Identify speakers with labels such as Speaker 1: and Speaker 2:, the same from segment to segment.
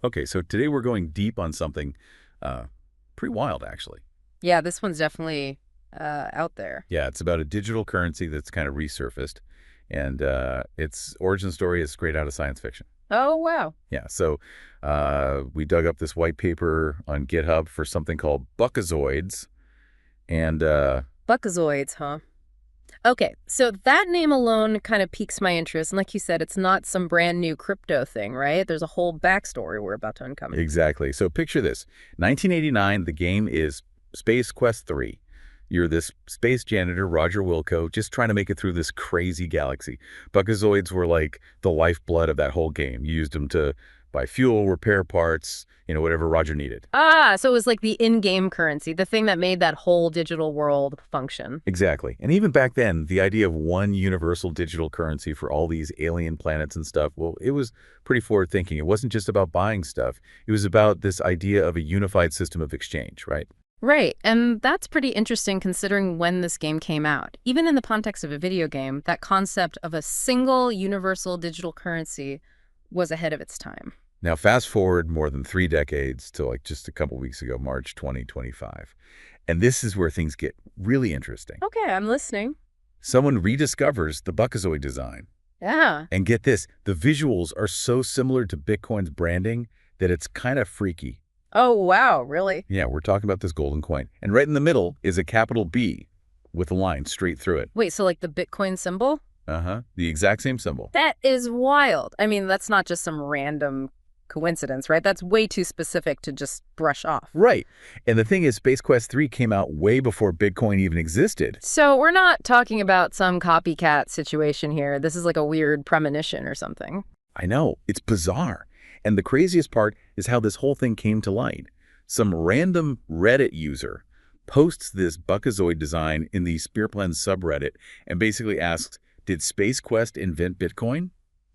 Speaker 1: Okay, so today we're going deep on something pretty wild, actually.
Speaker 2: Yeah, this one's definitely out there.
Speaker 1: Yeah, it's about a digital currency that's kind of resurfaced, and its origin story is straight out of science fiction.
Speaker 2: Oh, wow.
Speaker 1: Yeah, so we dug up this white paper on GitHub for something called Buckazoids, and
Speaker 2: Buckazoids, huh? Okay, so that name alone kind of piques my interest. And like you said, it's not some brand new crypto thing, right? There's a whole backstory we're about to uncover.
Speaker 1: exactly. So picture this. 1989, the game is Space Quest 3. You're this space janitor, Roger Wilco, just trying to make it through this crazy galaxy. Buckazoids were like the lifeblood of that whole game. You used them to buy fuel, repair parts, whatever Roger needed.
Speaker 2: Ah, so it was like the in-game currency, the thing that made that whole digital world function.
Speaker 1: Exactly. And even back then, the idea of one universal digital currency for all these alien planets and stuff, well, it was pretty forward thinking. It wasn't just about buying stuff. It was about this idea of a unified system of exchange, right?
Speaker 2: Right, and that's pretty interesting considering when this game came out. Even in the context of a video game, that concept of a single universal digital currency was ahead of its time.
Speaker 1: Now, fast forward more than 3 decades to like just a couple weeks ago, March 2025. And this is where things get really interesting.
Speaker 2: Okay, I'm listening.
Speaker 1: Someone rediscovers the Buckazoid design.
Speaker 2: Yeah.
Speaker 1: And get this, the visuals are so similar to Bitcoin's branding that it's kind of freaky.
Speaker 2: Oh, wow, really?
Speaker 1: Yeah, we're talking about this golden coin. And right in the middle is a capital B with a line straight through it.
Speaker 2: Wait, so like the Bitcoin symbol?
Speaker 1: Uh-huh. The exact same symbol.
Speaker 2: That is wild. I mean, that's not just some random coincidence, right? That's way too specific to just brush off.
Speaker 1: Right. And the thing is, Space Quest 3 came out way before Bitcoin even existed.
Speaker 2: So we're not talking about some copycat situation here. This is like a weird premonition or something.
Speaker 1: I know. It's bizarre. And the craziest part is how this whole thing came to light. Some random Reddit user posts this Buckazoid design in the Spearplan subreddit and basically asks, did Space Quest invent Bitcoin?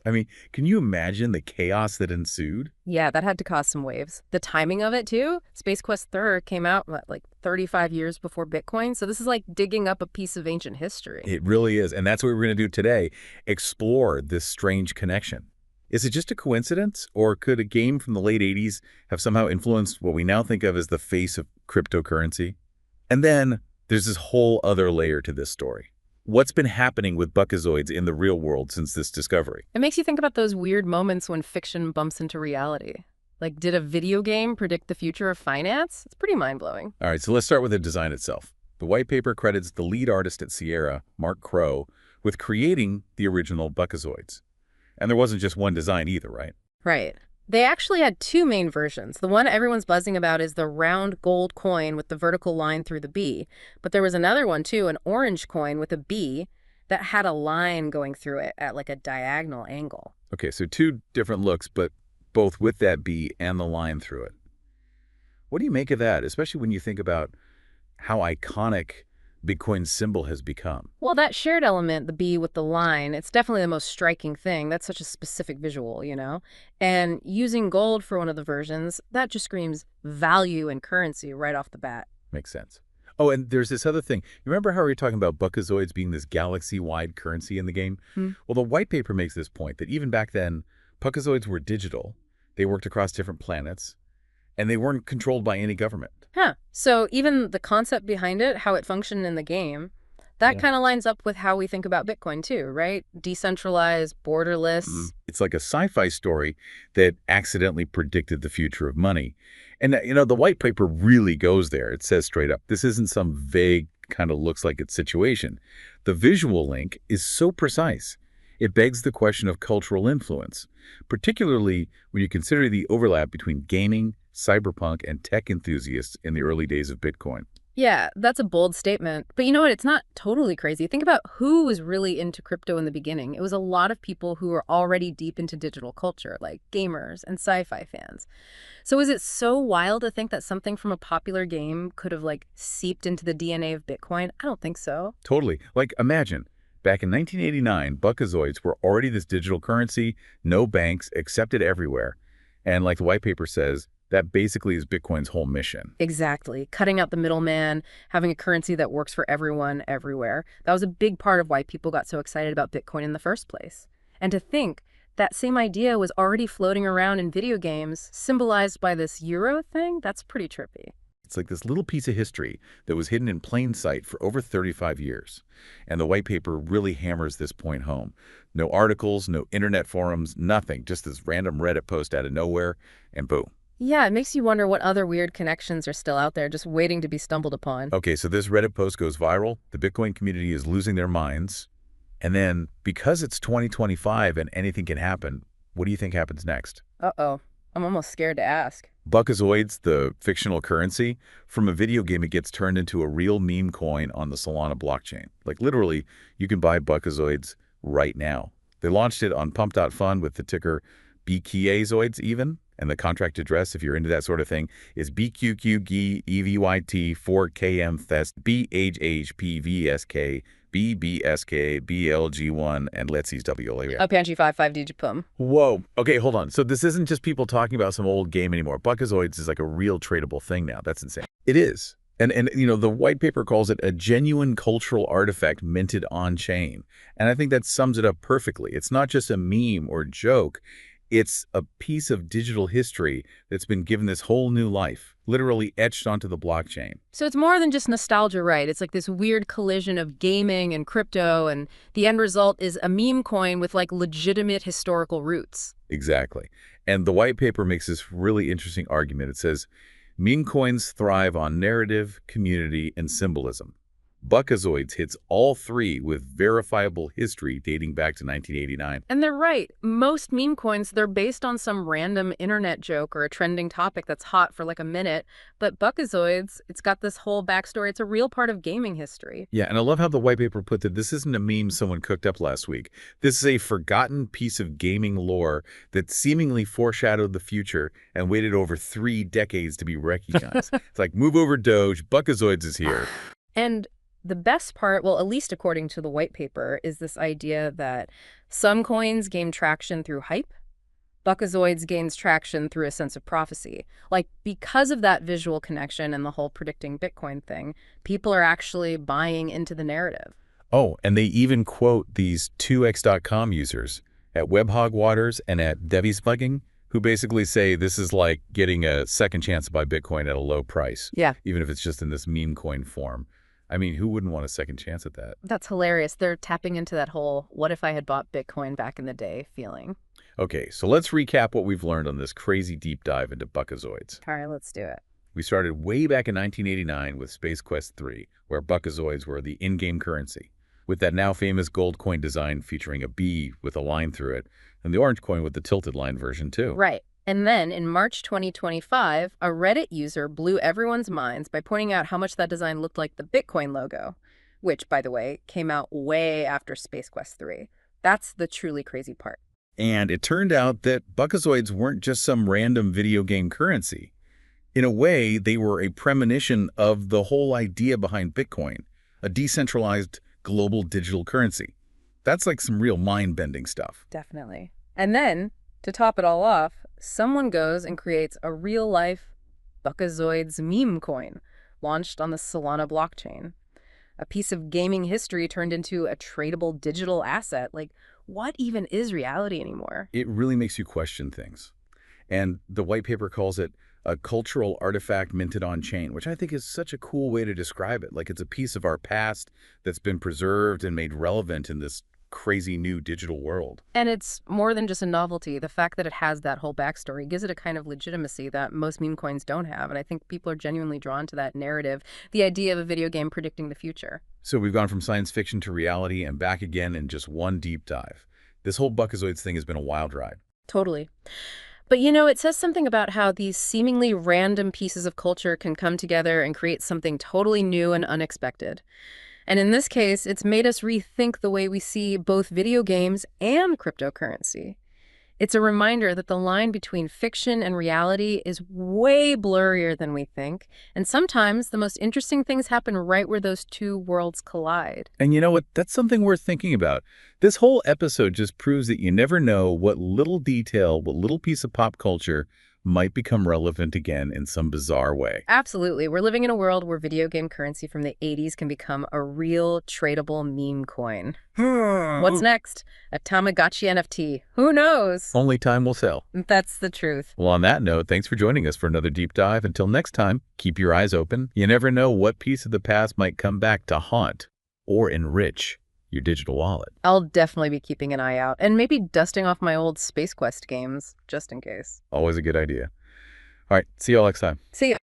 Speaker 1: I mean, can you imagine the chaos that ensued?
Speaker 2: Yeah, that had to cause some waves. The timing of it, too. Space Quest 3 came out, what, like 35 years before Bitcoin? So this is like digging up a piece of ancient history.
Speaker 1: It really is. And that's what we're going to do today, explore this strange connection. Is it just a coincidence, or could a game from the late 80s have somehow influenced what we now think of as the face of cryptocurrency? And then there's this whole other layer to this story. What's been happening with Buckazoids in the real world since this discovery?
Speaker 2: It makes you think about those weird moments when fiction bumps into reality. Like, did a video game predict the future of finance? It's pretty mind-blowing.
Speaker 1: All right, so let's start with the design itself. The white paper credits the lead artist at Sierra, Mark Crow, with creating the original Buckazoids. And there wasn't just one design either, right?
Speaker 2: Right. They actually had two main versions. The one everyone's buzzing about is the round gold coin with the vertical line through the B. But there was another one, too, an orange coin with a B that had a line going through it at like a diagonal angle.
Speaker 1: Okay, so two different looks, but both with that B and the line through it. What do you make of that, especially when you think about how iconic Bitcoin's symbol has become?
Speaker 2: Well, that shared element, the B with the line, it's definitely the most striking thing. That's such a specific visual, you know? And using gold for one of the versions, that just screams value and currency right off the bat.
Speaker 1: Makes sense. Oh, and there's this other thing. You remember how we were talking about Buckazoids being this galaxy-wide currency in the game? Well, the white paper makes this point that even back then, Buckazoids were digital. They worked across different planets, and they weren't controlled by any government.
Speaker 2: Huh. So even the concept behind it, how it functioned in the game, that kind of lines up with how we think about Bitcoin too, right? Decentralized, borderless.
Speaker 1: It's like a sci-fi story that accidentally predicted the future of money. And, the white paper really goes there. It says straight up, this isn't some vague kind of looks like it situation. The visual link is so precise. It begs the question of cultural influence, particularly when you consider the overlap between gaming, cyberpunk, and tech enthusiasts in the early days of Bitcoin.
Speaker 2: Yeah, that's a bold statement. But you know what? It's not totally crazy. Think about who was really into crypto in the beginning. It was a lot of people who were already deep into digital culture, like gamers and sci-fi fans. So is it so wild to think that something from a popular game could have like seeped into the DNA of Bitcoin? I don't think so.
Speaker 1: Totally. Like, imagine, back in 1989, Buckazoids were already this digital currency, no banks, accepted everywhere. And like the white paper says, that basically is Bitcoin's whole mission.
Speaker 2: Exactly. Cutting out the middleman, having a currency that works for everyone, everywhere. That was a big part of why people got so excited about Bitcoin in the first place. And to think that same idea was already floating around in video games, symbolized by this euro thing. That's pretty trippy.
Speaker 1: It's like this little piece of history that was hidden in plain sight for over 35 years. And the white paper really hammers this point home. No articles, no internet forums, nothing. Just this random Reddit post out of nowhere, and boom.
Speaker 2: Yeah, it makes you wonder what other weird connections are still out there just waiting to be stumbled upon.
Speaker 1: Okay, so this Reddit post goes viral. The Bitcoin community is losing their minds. And then, because it's 2025 and anything can happen, what do you think happens next?
Speaker 2: Uh-oh. I'm almost scared to ask.
Speaker 1: Buckazoids, the fictional currency, from a video game, it gets turned into a real meme coin on the Solana blockchain. Like literally, you can buy Buckazoids right now. They launched it on pump.fun with the ticker Buckazoids even, and the contract address, if you're into that sort of thing, is BQQGEVYT4KM BHHPVSK BBSK BLG1 and let's see WLA.
Speaker 2: Apache 55 Digipum.
Speaker 1: Whoa. Okay, hold on. So this isn't just people talking about some old game anymore. Buckazoids is like a real tradable thing now. That's insane. It is. And you know, the white paper calls it a genuine cultural artifact minted on-chain. And I think that sums it up perfectly. It's not just a meme or joke. It's a piece of digital history that's been given this whole new life, literally etched onto the blockchain.
Speaker 2: So it's more than just nostalgia, right? It's like this weird collision of gaming and crypto, and the end result is a meme coin with like legitimate historical roots.
Speaker 1: Exactly. And the white paper makes this really interesting argument. It says, meme coins thrive on narrative, community, and symbolism. Buckazoids hits all three with verifiable history dating back to 1989.
Speaker 2: And they're right. Most meme coins, they're based on some random internet joke or a trending topic that's hot for like a minute. But Buckazoids, it's got this whole backstory. It's a real part of gaming history.
Speaker 1: Yeah, and I love how the white paper put that this isn't a meme someone cooked up last week. This is a forgotten piece of gaming lore that seemingly foreshadowed the future and waited over 3 decades to be recognized. It's like, move over Doge, Buckazoids is here.
Speaker 2: And the best part, well, at least according to the white paper, is this idea that some coins gain traction through hype. Buckazoids gains traction through a sense of prophecy. Like, because of that visual connection and the whole predicting Bitcoin thing, people are actually buying into the narrative.
Speaker 1: Oh, and they even quote these 2x.com users at WebHogWaters and at Devisbugging, who basically say this is like getting a second chance to buy Bitcoin at a low price.
Speaker 2: Yeah.
Speaker 1: Even if it's just in this meme coin form. I mean, who wouldn't want a second chance at that?
Speaker 2: That's hilarious. They're tapping into that whole what if I had bought Bitcoin back in the day feeling.
Speaker 1: Okay, so let's recap what we've learned on this crazy deep dive into Buckazoids.
Speaker 2: All right, let's do it.
Speaker 1: We started way back in 1989 with Space Quest 3, where Buckazoids were the in-game currency, with that now famous gold coin design featuring a bee with a line through it, and the orange coin with the tilted line version too.
Speaker 2: Right. And then in March 2025, a Reddit user blew everyone's minds by pointing out how much that design looked like the Bitcoin logo, which, by the way, came out way after Space Quest 3. That's the truly crazy part.
Speaker 1: And it turned out that Buckazoids weren't just some random video game currency. In a way, they were a premonition of the whole idea behind Bitcoin, a decentralized global digital currency. That's like some real mind-bending stuff.
Speaker 2: Definitely. And then, to top it all off, someone goes and creates a real-life Buckazoids meme coin launched on the Solana blockchain. A piece of gaming history turned into a tradable digital asset. Like, what even is reality anymore?
Speaker 1: It really makes you question things. And the white paper calls it a cultural artifact minted on-chain, which I think is such a cool way to describe it. Like it's a piece of our past that's been preserved and made relevant in this crazy new digital world.
Speaker 2: And it's more than just a novelty. The fact that it has that whole backstory gives it a kind of legitimacy that most meme coins don't have. And I think people are genuinely drawn to that narrative, the idea of a video game predicting the future.
Speaker 1: So we've gone from science fiction to reality and back again in just one deep dive. This whole Buckazoids thing has been a wild ride.
Speaker 2: Totally. But you know, it says something about how these seemingly random pieces of culture can come together and create something totally new and unexpected. And in this case, it's made us rethink the way we see both video games and cryptocurrency. It's a reminder that the line between fiction and reality is way blurrier than we think. And sometimes the most interesting things happen right where those two worlds collide.
Speaker 1: And you know what? That's something worth thinking about. This whole episode just proves that you never know what little detail, what little piece of pop culture might become relevant again in some bizarre way.
Speaker 2: Absolutely. We're living in a world where video game currency from the 80s can become a real tradable meme coin. What's next? A Tamagotchi NFT. Who knows?
Speaker 1: Only time will tell.
Speaker 2: That's the truth.
Speaker 1: Well, on that note, thanks for joining us for another deep dive. Until next time, keep your eyes open. You never know what piece of the past might come back to haunt or enrich your digital wallet.
Speaker 2: I'll definitely be keeping an eye out and maybe dusting off my old Space Quest games just in case.
Speaker 1: Always a good idea. All right, see you all next time.
Speaker 2: See ya.